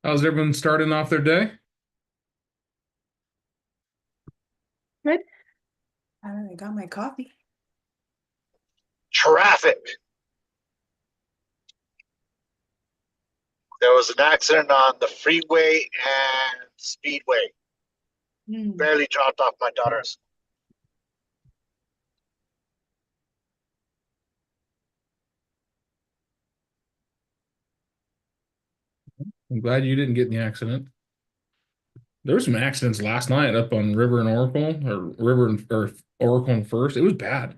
How's everyone starting off their day? Good. I got my coffee. Traffic. There was an accident on the freeway and speedway. Mm. Barely dropped off my daughters. I'm glad you didn't get in the accident. There were some accidents last night up on River and Oracle, or River and or Oracle and First. It was bad.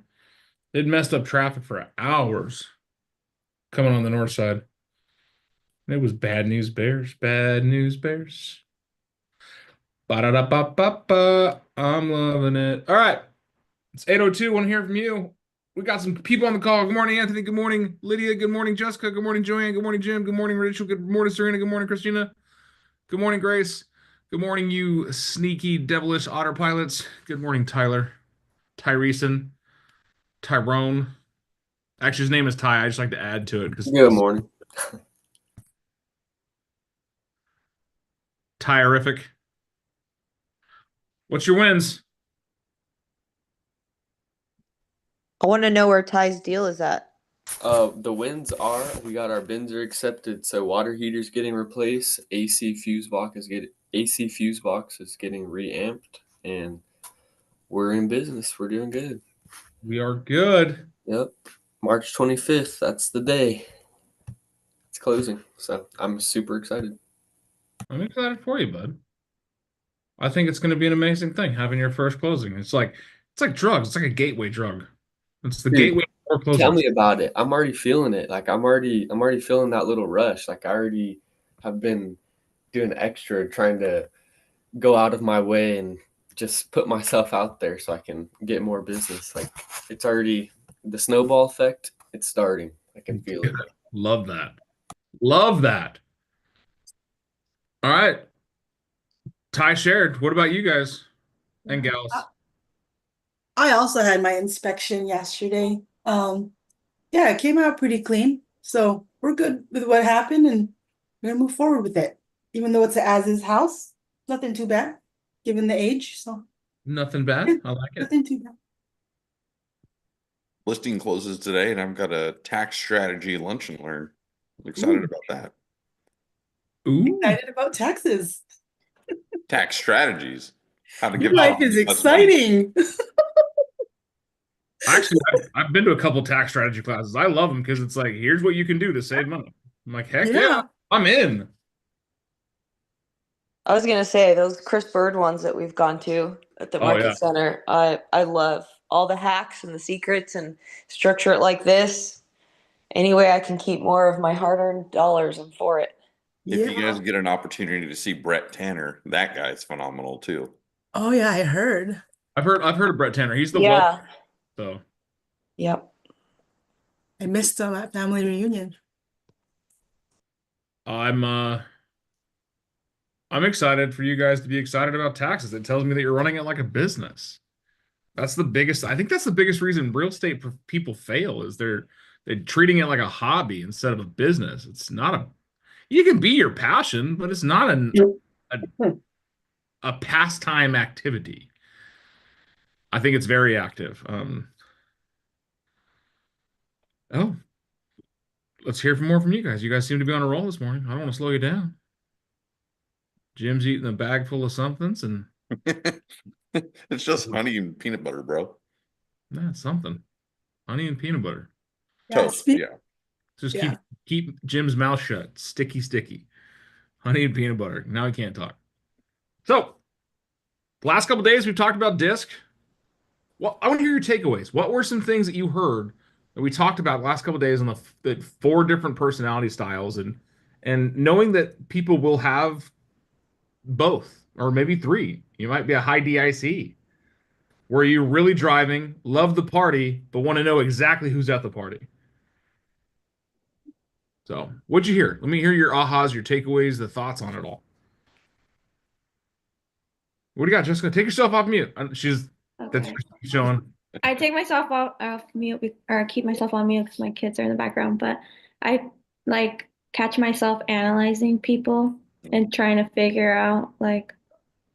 It messed up traffic for hours coming on the north side. It was bad news bears, bad news bears. Ba-da-da-ba-ba-ba. I'm loving it. All right. It's 8:02. Want to hear from you. We got some people on the call. Good morning, Anthony. Good morning, Lydia. Good morning, Jessica. Good morning, Joanne. Good morning, Jim. Good morning, Rachel. Good morning, Serena. Good morning, Christina. Good morning, Grace. Good morning, you sneaky, devilish otter pilots. Good morning, Tyler, Tyreeson, Tyrone. Actually, his name is Ty. I just like to add to it because Good morning. Tyrific. What's your wins? I want to know where Ty's deal is at. The wins are we got our bins are accepted, so water heater's getting replaced, AC fuse box is getting reamped, and we're in business. We're doing good. We are good. Yep. March 25th, that's the day. It's closing. So I'm super excited. I'm excited for you, bud. I think it's going to be an amazing thing having your first closing. It's like drugs. It's like a gateway drug. It's the Dude, gateway for tell closings. me about it. I'm already feeling it. Like I'm already feeling that little rush. Like I already have been doing extra trying to go out of my way and just put myself out there so I can get more business. Like it's already the snowball effect. It's starting. I can feel it. Love that. Love that. All right. Ty shared. What about you guys and gals? I also had my inspection yesterday. Yeah, it came out pretty clean. So we're good with what happened and we're gonna move forward with it. Even though it's an as-is house, nothing too bad, given the age. So Nothing bad. yeah, I like it. nothing too bad. Listing closes today, and I've got a tax strategy lunch and learn. I'm excited Ooh. about that. Ooh. Excited about taxes. Tax strategies. How to Your give life out is less money. exciting. Actually, I've been to a couple tax strategy classes. I love them because it's like, here's what you can do to save money. I'm like, heck yeah, Yeah. I'm in. I was gonna say those Chris Bird ones that we've gone to at the Oh Market yeah. Center. I love all the hacks and the secrets and structure it like this. Any way I can keep more of my hard-earned dollars, I'm for it. If you Yeah. guys get an opportunity to see Brett Tanner, that guy's phenomenal too. Oh yeah, I heard. I've heard of Brett Tanner. He's the wealth. Yeah. So Yep. I missed them at family reunion. I'm I'm excited for you guys to be excited about taxes. It tells me that you're running it like a business. I think that's the biggest reason real estate people fail is they're treating it like a hobby instead of a business. It's not a you can be your passion, but it's not a, a pastime activity. I think it's very active. Oh, let's hear from more from you guys. You guys seem to be on a roll this morning. I don't want to slow you down. Jim's eating a bag full of somethings and It's just honey and peanut butter, bro. something. Honey and peanut butter. Yeah, Toast. speak. Yeah. Just Yeah. keep Jim's mouth shut. Sticky, sticky. Honey and peanut butter. Now he can't talk. So, the last couple days we've talked about disc. Well, I want to hear your takeaways. What were some things that you heard that we talked about the last couple days on the four different personality styles and knowing that people will have both or maybe three. You might be a high DIC where you're really driving, love the party, but want to know exactly who's at the party. So, what'd you hear? Let me hear your ahas, your takeaways, the thoughts on it all. What do you got, Jessica? Take yourself off mute. That's Okay. showing. I take myself off mute or keep myself on mute because my kids are in the background, but I like catch myself analyzing people and trying to figure out like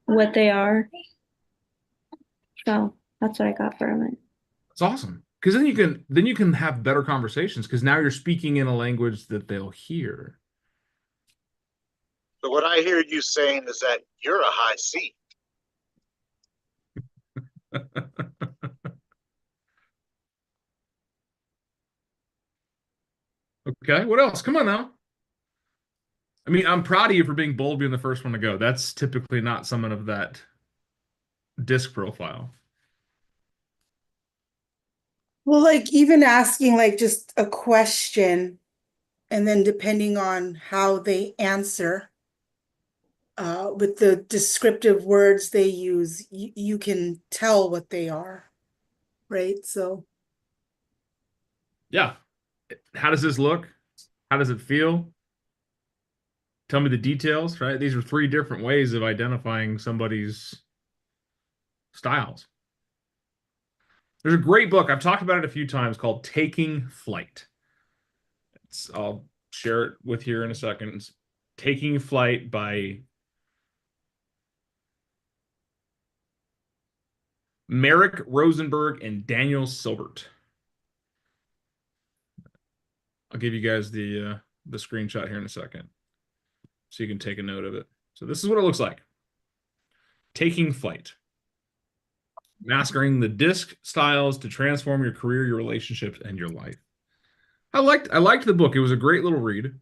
what they are. So that's what I got from it. It's awesome. Because then you can have better conversations because now you're speaking in a language that they'll hear. So what I hear you saying is that you're a high C. Okay, what else? Come on now. I mean, I'm proud of you for being bold, being the first one to go. That's typically not someone of that disc profile. Well, like even asking like just a question, and then depending on how they answer, with the descriptive words they use, you can tell what they are, right? So Yeah. How does this look? How does it feel? Tell me the details, right? These are 3 different ways of identifying somebody's styles. There's a great book, I've talked about it a few times, called Taking Flight. I'll share it with you in a second. It's Taking Flight by Merrick Rosenberg and Daniel Silbert. I'll give you guys the screenshot here in a second so you can take a note of it. So this is what it looks like. Taking Flight. Mastering the disc styles to transform your career, your relationships, and your life. I liked the book. It was a great little read.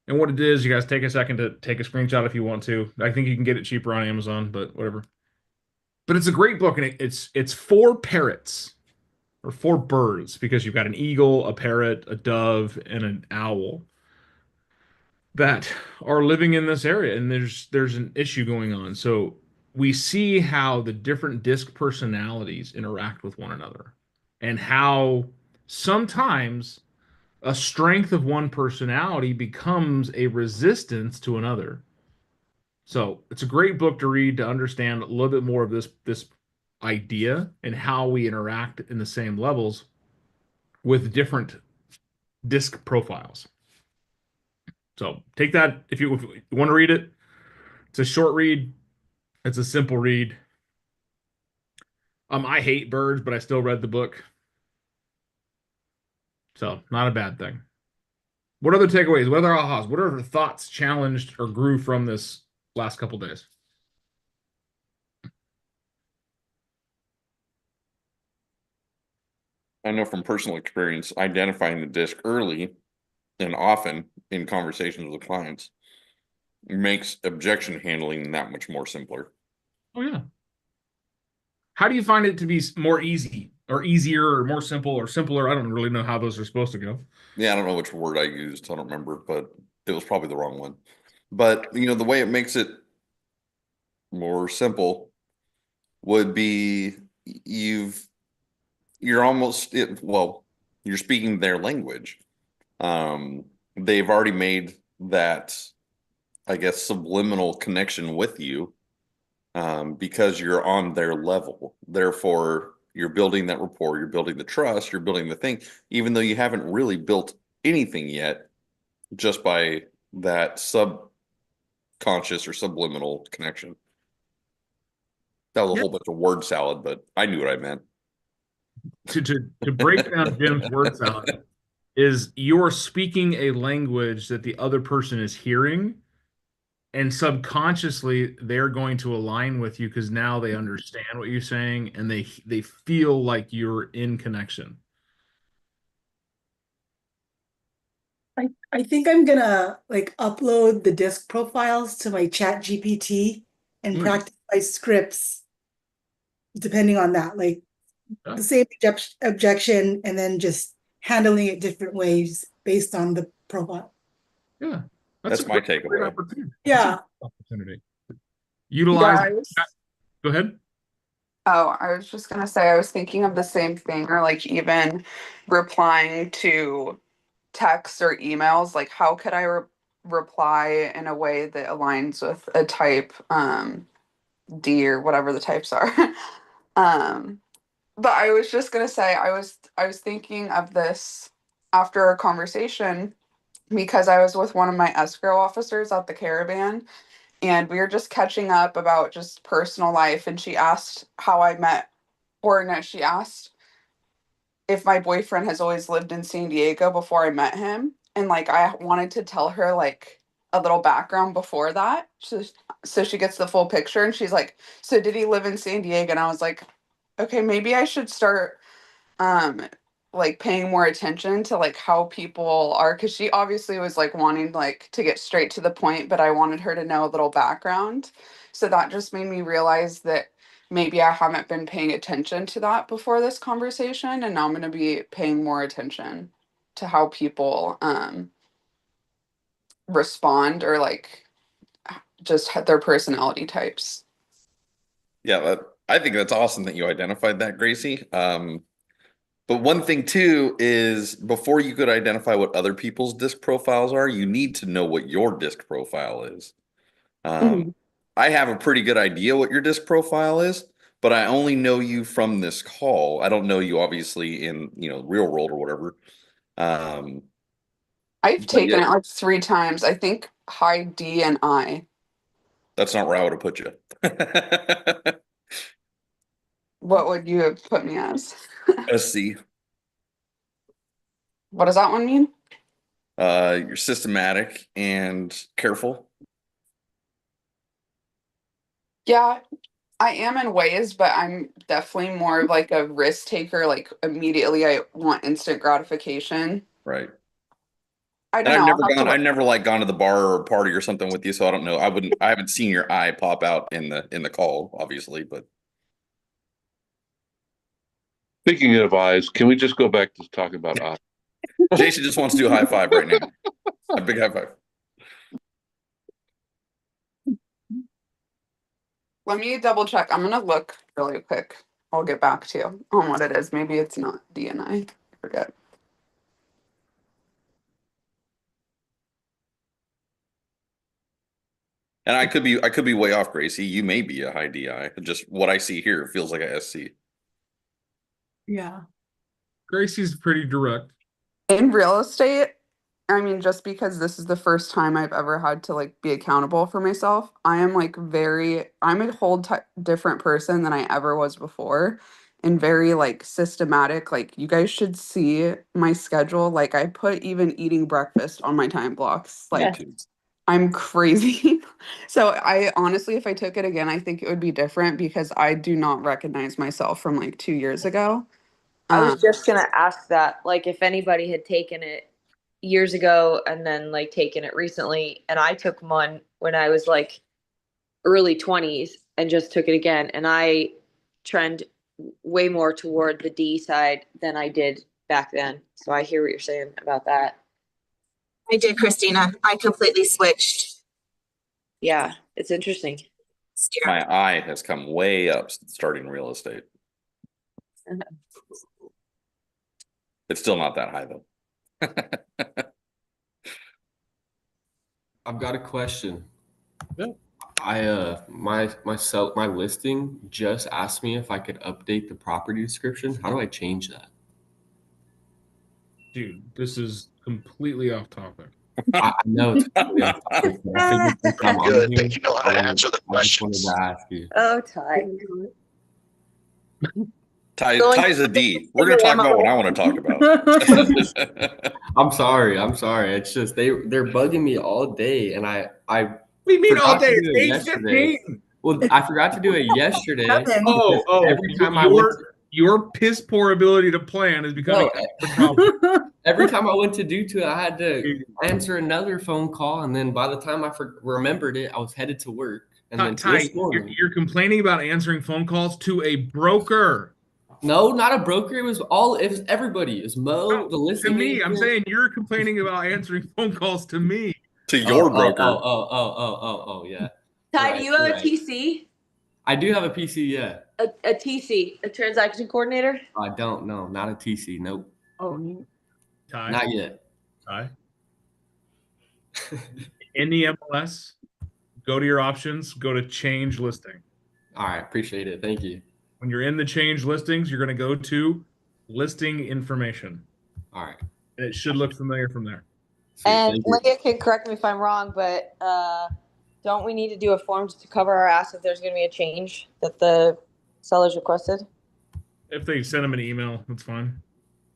And what it is, you guys take a second to take a screenshot if you want to. I think you can get it cheaper on Amazon, but whatever. But it's a great book, and it's 4 parrots or 4 birds because you've got an eagle, a parrot, a dove, and an owl that are living in this area, and there's an issue going on. So we see how the different disc personalities interact with one another, and how sometimes a strength of one personality becomes a resistance to another. So it's a great book to read to understand a little bit more of this idea and how we interact in the same levels with different disc profiles. So take that if you want to read it. It's a short read. It's a simple read. I hate birds, but I still read the book. So not a bad thing. What other takeaways? What other ahas? What other thoughts challenged or grew from this last couple days? I know from personal experience, identifying the disc early and often in conversations with clients makes objection handling that much more simpler. Oh yeah. How do you find it to be more easy or easier or more simple or simpler? I don't really know how those are supposed to go. Yeah, I don't know which word I used. I don't remember, but it was probably the wrong one. But the way it makes it more simple would be you're almost well, you're speaking their language. They've already made that, I guess, subliminal connection with you, because you're on their level. Therefore, you're building that rapport, you're building the trust, you're building the thing, even though you haven't really built anything yet, just by that subconscious or subliminal connection. That was a whole bunch of word salad, but I knew what I meant. To break down Jim's word salad is you're speaking a language that the other person is hearing, and subconsciously they're going to align with you because now they understand what you're saying and they feel like you're in connection. I think I'm gonna like upload the disc profiles to my chat GPT and practice my scripts depending on that, like the same objection and then just handling it different ways based on the profile. Yeah. That's my takeaway. Opportunity. Yeah. Opportunity. Utilize. Go ahead. Oh, I was just gonna say I was thinking of the same thing, or like even replying to texts or emails. Like, how could I reply in a way that aligns with a type D or whatever the types are? But I was just gonna say I was thinking of this after a conversation because I was with one of my escrow officers at the Caravan, and we were just catching up about just personal life, and she asked how I met, or no, she asked if my boyfriend has always lived in San Diego before I met him. And like I wanted to tell her like a little background before that. So she gets the full picture, and she's like, "So did he live in San Diego?" And I was like, "Okay, maybe I should start um like paying more attention to like how people are," because she obviously was like wanting like to get straight to the point, but I wanted her to know a little background. So that just made me realize that maybe I haven't been paying attention to that before this conversation, and now I'm going to be paying more attention to how people respond, or like just their personality types. Yeah, I think that's awesome that you identified that, Gracie. But one thing too is before you could identify what other people's disc profiles are, you need to know what your disc profile is. Mhm. I have a pretty good idea what your disc profile is, but I only know you from this call. I don't know you obviously in, real world or whatever. I've But taken yeah, it like 3 times. I think high D and I. that's not where I would have put you. What would you have put me as? SC. What does that one mean? You're systematic and careful. Yeah, I am in ways, but I'm definitely more of like a risk taker. Like immediately, I want instant gratification. Right. I And don't know. I'll have to I've look. never like gone to the bar or party or something with you, so I don't know. I haven't seen your eye pop out in the call, obviously, but Speaking of eyes, can we just go back to talking about eyes? Jason just wants to do a high five right now. A big high five. Let me double check. I'm gonna look really quick. I'll get back to you on what it is. Maybe it's not DNI. I forget. And I could be way off, Gracie. You may be a high DI. Just what I see here feels like a SC. Yeah. Gracie's pretty direct. In real estate, I mean, just because this is the first time I've ever had to like be accountable for myself, I am like I'm a whole different person than I ever was before, and very like systematic. Like, you guys should see my schedule. Like, I put even eating breakfast on my time blocks. Like, I'm crazy. So I honestly, if I took it again, I think it would be different because I do not recognize myself from like 2 years ago. I was Um, just gonna ask that, like, if anybody had taken it years ago and then like taken it recently, and I took one when I was like early 20s and just took it again, and I trend way more toward the D side than I did back then. So I hear what you're saying about that. I did, Christina. I completely switched. Yeah, it's interesting. My eye has come way up since starting real estate. It's still not that high though. I've got a question. Yeah. My listing just asked me if I could update the property description. How do I change that? Dude, this is completely off topic. I know it's completely off topic, but I figured since I'm on Good. here, Think you know how to answer the I just wanted questions. to ask you. Oh, Ty. Ty's a D. We're gonna talk about what I want to talk about. I'm sorry. It's just they're bugging me all day, and I What do you mean all forgot day? to do it It's yesterday. 8:15. Well, I forgot to do it yesterday. Oh, every time I went your piss poor ability to plan is becoming a problem. every time I went to do to it, I had to answer another phone call, and then by the time I remembered it, I was headed to work. And then Ty, this morning, you're complaining about answering phone calls to a broker. no, not a broker. It was everybody. It was Mo, No, the listing to me, agent. I'm saying you're complaining about answering phone calls to me. To your broker. Oh, yeah. Ty, Right, do you have right. a TC? I do have a PC, yeah. A TC, a transaction coordinator? I don't know, not a TC. Nope. Oh, Ty. Not yet. Ty. In the MLS, go to your options, go to change listing. All right, appreciate it. Thank you. When you're in the change listings, you're going to go to listing information. All right. And it should look familiar from there. Sweet, And thank you. Leah can correct me if I'm wrong, but don't we need to do a form just to cover our ass if there's going to be a change that the sellers requested? If they send them an email, that's fine.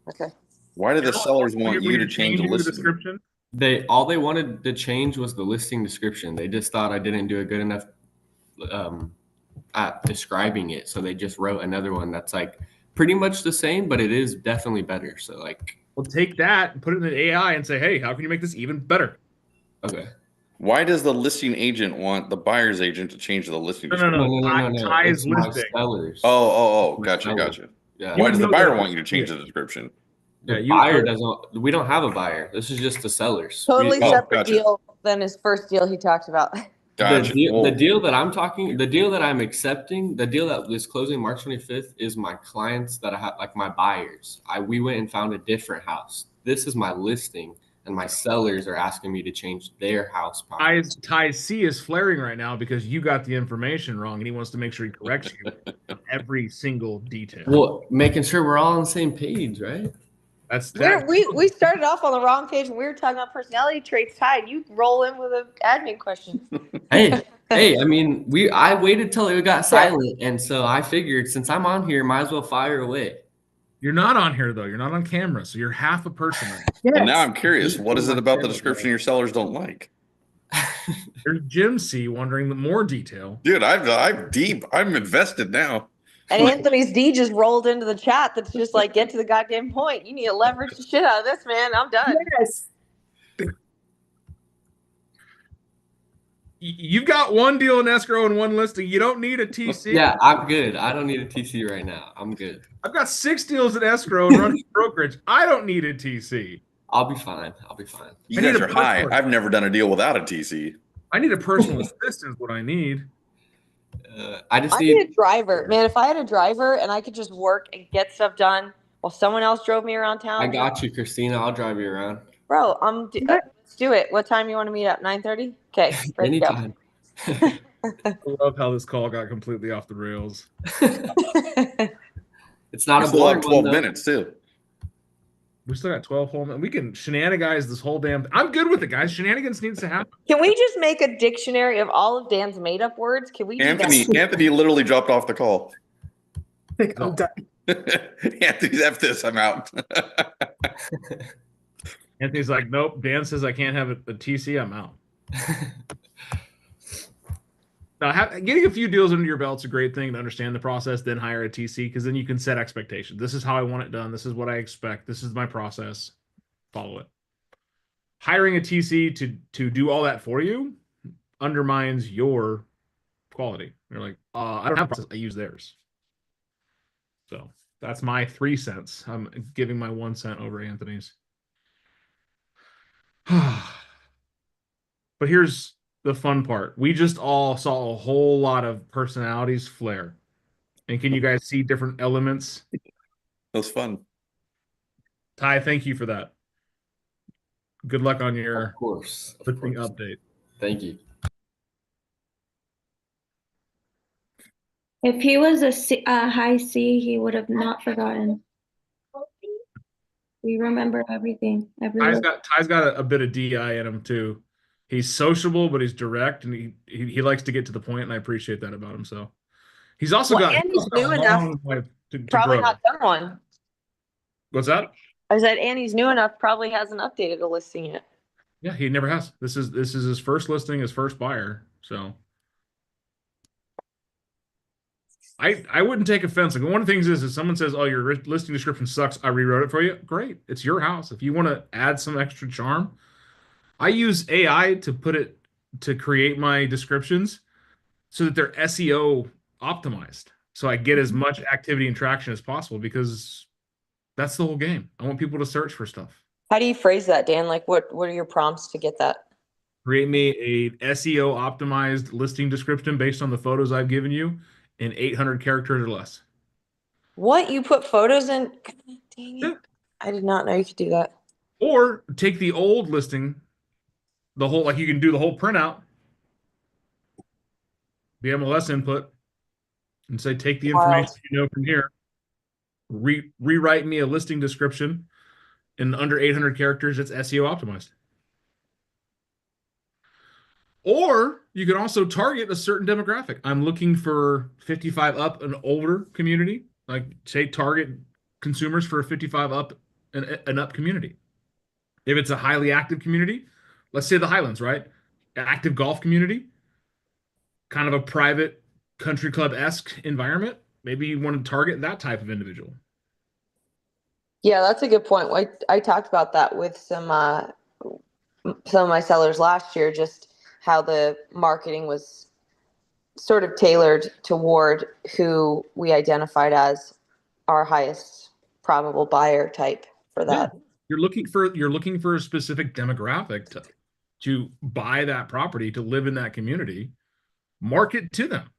Okay. Why do the sellers want When you to you're change the changing the listing? description? All they wanted to change was the listing description. They just thought I didn't do a good enough at describing it, so they just wrote another one that's like pretty much the same, but it is definitely better. So like, Well, take that and put it in the AI and say, hey, how can you make this even better? okay. Why does the listing agent want the buyer's agent to change the listing No. description? Ty's It's my listing. sellers. Oh, My gotcha, sellers. gotcha. Yeah. Why does the know buyer that- want you to change the description? The Yeah, buyer doesn't. We don't have a buyer. This is just the sellers. Totally Oh, separate gotcha. deal than his first deal he talked about. Gotcha. The deal that I'm accepting, the deal that is closing March 25th is my clients that I have, like my buyers. We went and found a different house. This is my listing, and my sellers are asking me to change their house. Ty's C is flaring right now because you got the information wrong, and he wants to make sure he corrects you on every single detail. Well, making sure we're all on the same page, right? That's We started off on the wrong page when we were talking about personality traits. Ty, you roll in with an admin question. Hey, I mean, I waited till it got silent, and so I figured since I'm on here, might as well fire away. You're not on here though. You're not on camera, so you're half a person. And now I'm curious, what is it about the description your sellers don't like? There's Jim C wondering the more detail. Dude, I'm deep. I'm invested now. And Anthony's D just rolled into the chat that's just like, get to the goddamn point. You need to leverage the shit out of this, man. I'm done. Yes. You've got one deal in escrow and one listing. You don't need a TC. Yeah, I'm good. I don't need a TC right now. I'm good. I've got 6 deals in escrow and running brokerage. I don't need a TC. I'll be fine. You guys are high. I've never done a deal without a TC. I need a personal assistant. What I need. I need a driver, man. If I had a driver and I could just work and get stuff done while someone else drove me around town. I got you, Christina. I'll drive you around. Bro, let's do it. What time you want to meet up? 9:30? Okay. Anytime. I love how this call got completely off the rails. It's not We a still have boring 12 one, minutes too. We still got 12 whole minutes. We can shenanigans this whole damn. I'm good with it, guys. Shenanigans needs to happen. Can we just make a dictionary of all of Dan's made up words? Can we do that? Anthony literally dropped off the call. I'm done. Anthony's F this. I'm out. Anthony's like, nope. Dan says I can't have a TC. I'm out. Now, getting a few deals under your belt's a great thing to understand the process, then hire a TC, because then you can set expectations. This is how I want it done. This is what I expect. This is my process. Follow it. Hiring a TC to do all that for you undermines your quality. You're like, I don't have a process. I use theirs. So that's my 3 cents. I'm giving my 1 cent over Anthony's. But here's the fun part. We just all saw a whole lot of personalities flare. And can you guys see different elements? That was fun. Ty, thank you for that. Good luck on your Of course. update. Thank you. If he was a high C, he would have not forgotten. We remember everything. Ty's got a bit of DI in him too. He's sociable, but he's direct, and he likes to get to the point, and I appreciate that about him. So he's also got. And he's new enough. Probably not done one. What's that? I said, and he's new enough. Probably hasn't updated a listing yet. Yeah, he never has. This is his first listing, his first buyer. So I wouldn't take offense. Like, one of the things is if someone says, "Oh, your listing description sucks," I rewrote it for you. Great, it's your house. If you want to add some extra charm, I use AI to create my descriptions so that they're SEO optimized. So I get as much activity and traction as possible, because that's the whole game. I want people to search for stuff. How do you phrase that, Dan? Like, what are your prompts to get that? Create me a SEO optimized listing description based on the photos I've given you in 800 characters or less. What? You put photos in? God dang it. I did not know you could do that. Or take the old listing, the whole, like you can do the whole printout, the MLS input, and say, take the information you know from here, rewrite me a listing description in under 800 characters. It's SEO optimized. Or you can also target a certain demographic. I'm looking for 55 up and older community, like say target consumers for a 55 up and up community. If it's a highly active community, let's say the Highlands, right? Active golf community, kind of a private country club-esque environment. Maybe you want to target that type of individual. Yeah, that's a good point. I talked about that with some of my sellers last year, just how the marketing was sort of tailored toward who we identified as our highest probable buyer type for that. Yeah. You're looking for a specific demographic to buy that property, to live in that community, market to them.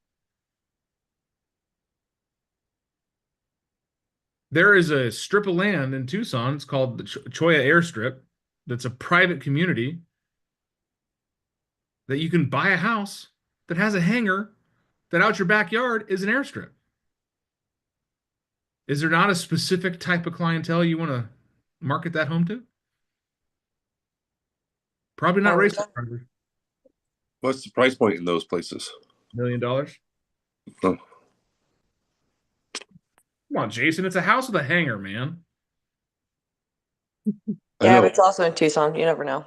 There is a strip of land in Tucson. It's called the Cholla Airstrip. That's a private community that you can buy a house that has a hangar that out your backyard is an airstrip. Is there not a specific type of clientele you want to market that home to? Probably not race car drivers. What's the price point in those places? $1 million. Oh. Come on, Jason. It's a house with a hangar, man. Yeah, but it's also in Tucson. You never know.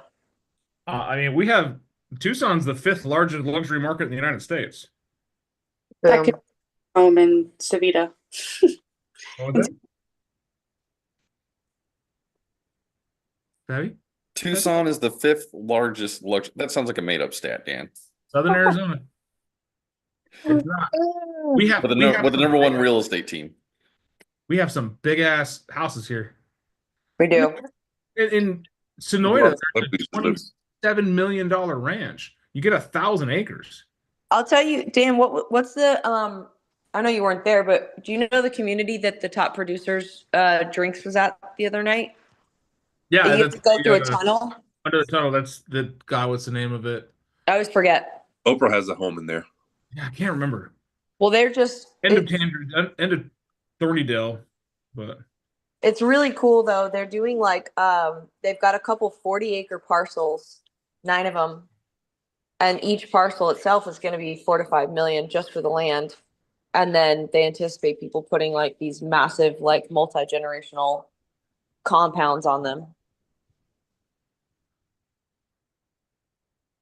I mean, we have Tucson's the 5th largest luxury market in the United States. Boom. Home in Savita. What was that? Savvy? Tucson is the 5th largest luxury. That sounds like a made up stat, Dan. Southern Arizona. It's not. We have With the some number one big- real estate team. We have some big ass houses here. We do. In Sonoyta, there's a $27 million ranch. You get 1,000 acres. I'll tell you, Dan, what's the I know you weren't there, but do you know the community that the top producers drinks was at the other night? Yeah, You have that's to go through a the, tunnel. under the tunnel. That's the guy. What's the name of it? I always forget. Oprah has a home in there. Yeah, I can't remember. Well, they're just End of Thornydale, but it's really cool though. They're doing like they've got a couple 40-acre parcels, 9 of them, and each parcel itself is going to be 4 to 5 million just for the land. And then they anticipate people putting like these massive, like multi-generational compounds on them.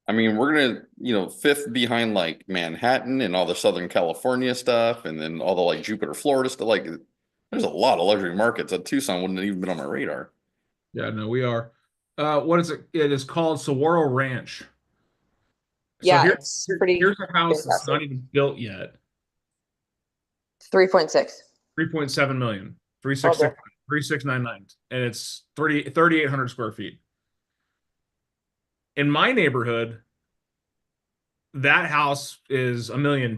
I mean, we're gonna, 5th behind like Manhattan and all the Southern California stuff, and then all the like Jupiter, Florida stuff. Like, there's a lot of luxury markets. Tucson wouldn't have even been on my radar. yeah, no, we are. What is it? It is called Saguaro Ranch. Yeah, here- it's pretty Here's a house that's not fantastic. even built yet. 3.6. 3.7 million. Okay. 3699. And it's 3,800 square feet. In my neighborhood, that house is $1.2 million.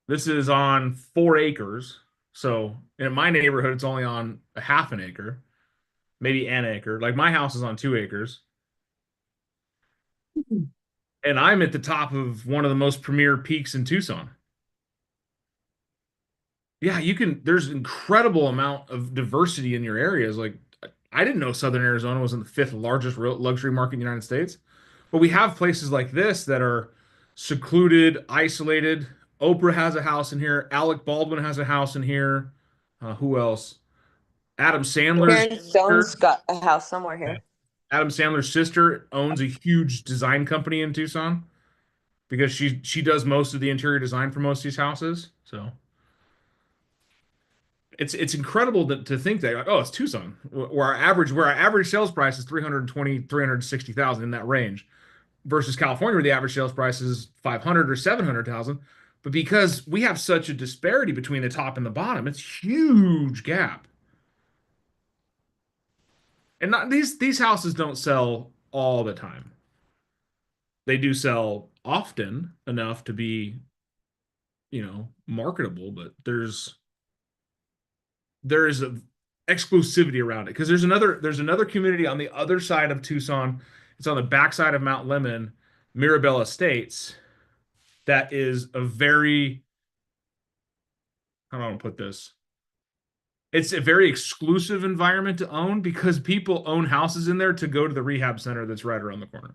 This is on 4 acres. So in my neighborhood, it's only on a half an acre, maybe an acre. Like my house is on 2 acres. And I'm at the top of one of the most premier peaks in Tucson. Yeah, there's incredible amount of diversity in your areas. Like, I didn't know Southern Arizona was in the 5th largest luxury market in the United States. But we have places like this that are secluded, isolated. Oprah has a house in here. Alec Baldwin has a house in here. Who else? Adam Sandler's Sharon Stone's got a house somewhere here. Adam Sandler's sister owns a huge design company in Tucson because she does most of the interior design for most of these houses. So it's incredible to think that, like, oh, it's Tucson, where our average sales price is 320, 360,000 in that range, versus California where the average sales price is 500 or 700,000. But because we have such a disparity between the top and the bottom, it's huge gap. And these houses don't sell all the time. They do sell often enough to be, marketable, but there is a exclusivity around it because there's another community on the other side of Tucson. It's on the backside of Mount Lemmon, Mirabel Estates. That is a very, how do I want to put this? It's a very exclusive environment to own because people own houses in there to go to the rehab center that's right around the corner.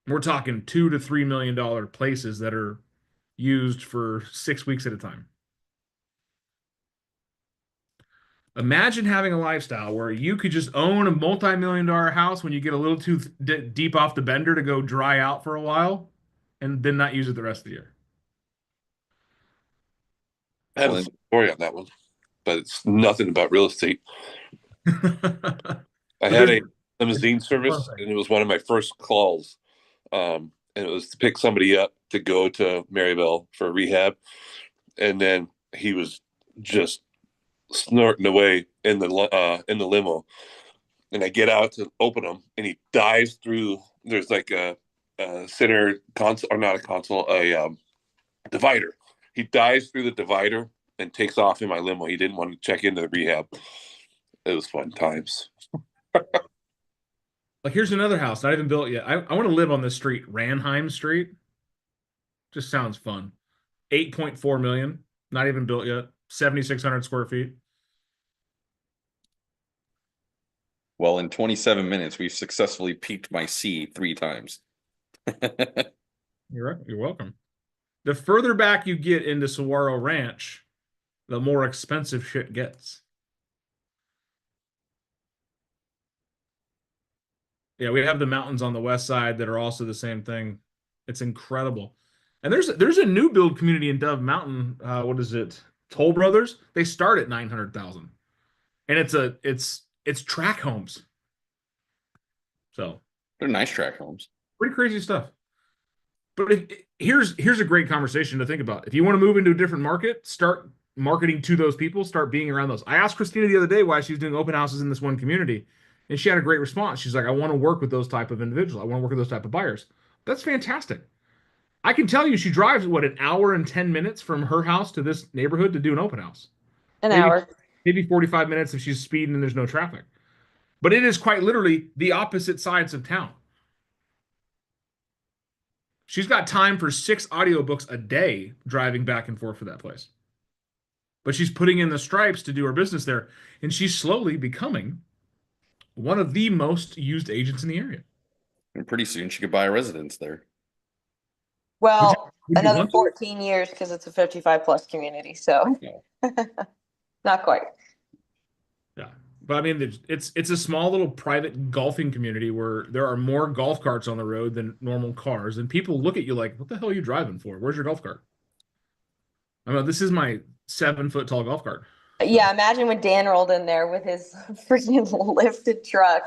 We're talking $2 to $3 million places that are used for 6 weeks at a time. Imagine having a lifestyle where you could just own a multi-million-dollar house when you get a little too deep off the bender to go dry out for a while and then not use it the rest of the year. I have a story on that one, but it's nothing about real estate. I had a limousine service, and it was one of my first calls. And it was to pick somebody up to go to Maryville for rehab. And then he was just snorting away in the limo. And I get out to open him, and he dives through. There's like a center console, or not a console, a divider. He dives through the divider and takes off in my limo. He didn't want to check into the rehab. It was fun times. Like, here's another house, not even built yet. I want to live on this street, Ranheim Street. Just sounds fun. 8.4 million, not even built yet. 7,600 square feet. Well, in 27 minutes, we've successfully peaked my C 3 times. You're welcome. The further back you get into Saguaro Ranch, the more expensive shit gets. Yeah, we have the mountains on the west side that are also the same thing. It's incredible. And there's a new build community in Dove Mountain. What is it? Toll Brothers. They start at 900,000, and it's track homes. So they're nice track homes. Pretty crazy stuff. But here's a great conversation to think about. If you want to move into a different market, start marketing to those people. Start being around those. I asked Christina the other day why she was doing open houses in this one community. And she had a great response. She's like, I want to work with those type of individuals. I want to work with those type of buyers. That's fantastic. I can tell you she drives, what, an hour and 10 minutes from her house to this neighborhood to do an open house. An hour. Maybe 45 minutes if she's speeding and there's no traffic. But it is quite literally the opposite sides of town. She's got time for 6 audiobooks a day driving back and forth for that place. But she's putting in the stripes to do her business there. And she's slowly becoming one of the most used agents in the area. And pretty soon she could buy a residence there. Well, another 14 years because it's a 55 plus community. So not quite. Yeah. But I mean, it's a small little private golfing community where there are more golf carts on the road than normal cars. And people look at you like, what the hell are you driving for? Where's your golf cart? I mean, this is my 7-foot tall golf cart. Yeah, imagine when Dan rolled in there with his freaking lifted truck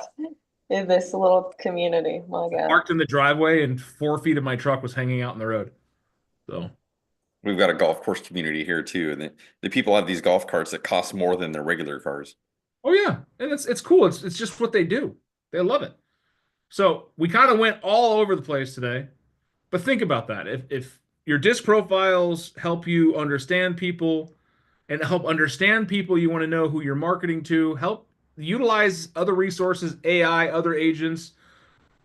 in this little community. My God. Parked in the driveway and 4 feet of my truck was hanging out in the road. So we've got a golf course community here too. And the people have these golf carts that cost more than their regular cars. Oh yeah. And it's cool. It's just what they do. They love it. So we kind of went all over the place today. But think about that. If your disc profiles help you understand people, and help understand people, you want to know who you're marketing to, help utilize other resources, AI, other agents,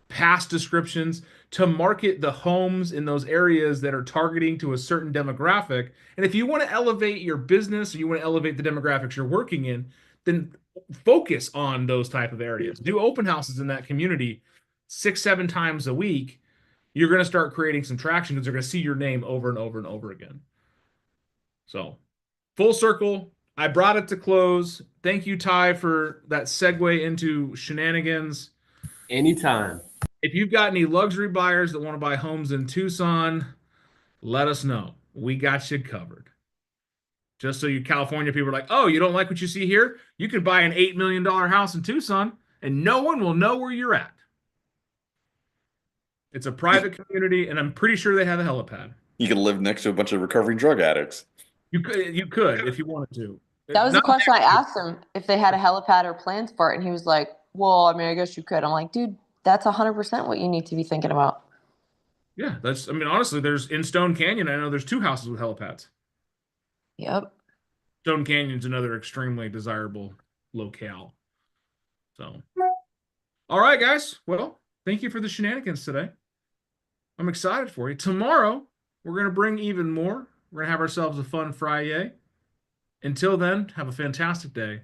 past descriptions to market the homes in those areas that are targeting to a certain demographic. And if you want to elevate your business or you want to elevate the demographics you're working in, then focus on those type of areas. Do open houses in that community 6-7 times a week. You're going to start creating some traction because they're going to see your name over and over and over again. So full circle, I brought it to close. Thank you, Ty, for that segue into shenanigans. Anytime. If you've got any luxury buyers that want to buy homes in Tucson, let us know. We got you covered. Just so you California people are like, oh, you don't like what you see here? You could buy an $8 million house in Tucson, and no one will know where you're at. It's a private community, and I'm pretty sure they have a helipad. You could live next to a bunch of recovering drug addicts. You could if you wanted to. That was the question I asked him, if they had a helipad or plans for it. And he was like, well, I mean, I guess you could. I'm like, dude, that's 100% what you need to be thinking about. Yeah, honestly, there's in Stone Canyon, I know there's 2 houses with helipads. Yep. Stone Canyon's another extremely desirable locale. So, all right, guys. Well, thank you for the shenanigans today. I'm excited for you. Tomorrow, we're going to bring even more. We're going to have ourselves a fun Friday. Until then, have a fantastic day.